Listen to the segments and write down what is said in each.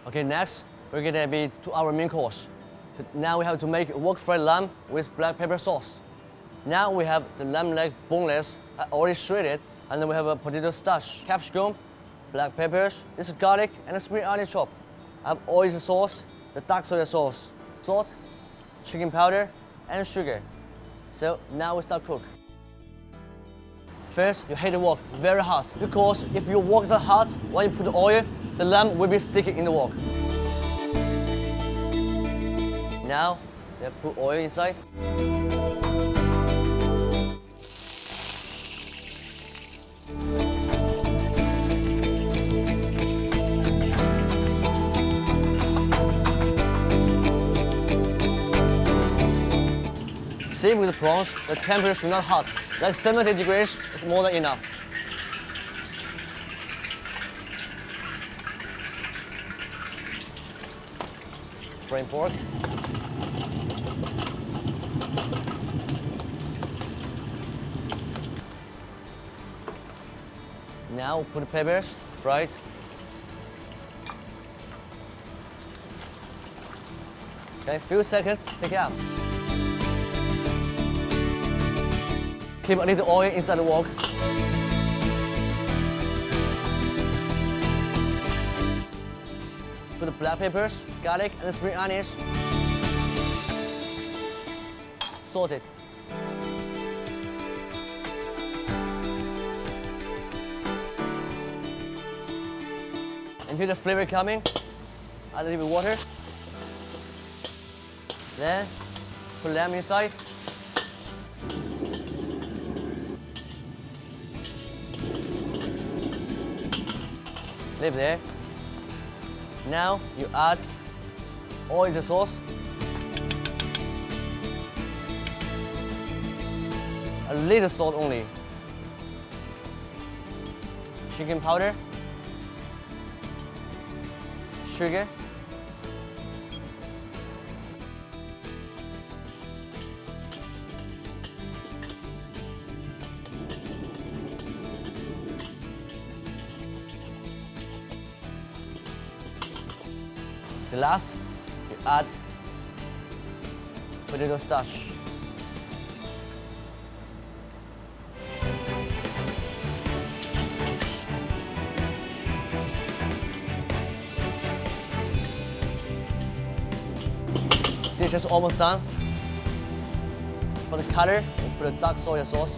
Okay, next we're gonna be to our main course. So now we have to make wok fried lamb with black pepper sauce. Now we have the lamb leg boneless, already shredded, and then we have a potato starch, capsicum, black peppers, this is garlic, and a spring onion chop. I have oyster sauce, the dark soy sauce, salt, chicken powder, and sugar. So now we start cook. First, you heat the wok very hot, because if your wok is hot, when you put the oil, the lamb will be sticking in the wok. Now, you put oil inside. Same with the prawns, the temperature should not hot. Like 70 degrees is more than enough. Fry pork. Now put the peppers, fry it. Okay, few seconds, take it out. Keep a little oil inside the wok. Put the black peppers, garlic, and the spring onions. Salt it. And feel the flavor coming. Add a little bit of water. Then put lamb inside. Leave there. Now you add oyster sauce, a little salt only, chicken powder, sugar, the last, you add potato starch. Dish is almost done. For the color, we put a dark soy sauce.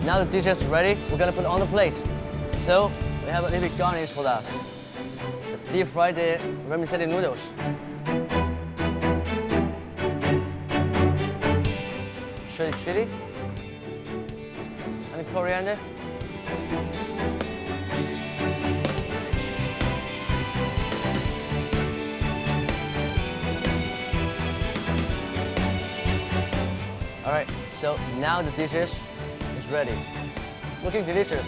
Now the dish is ready, we're gonna put it on the plate. So we have a little bit garnish for that. Deep fry the vermicelli noodles. Shredded chili and coriander. All right, so now the dishes is ready. Looking delicious.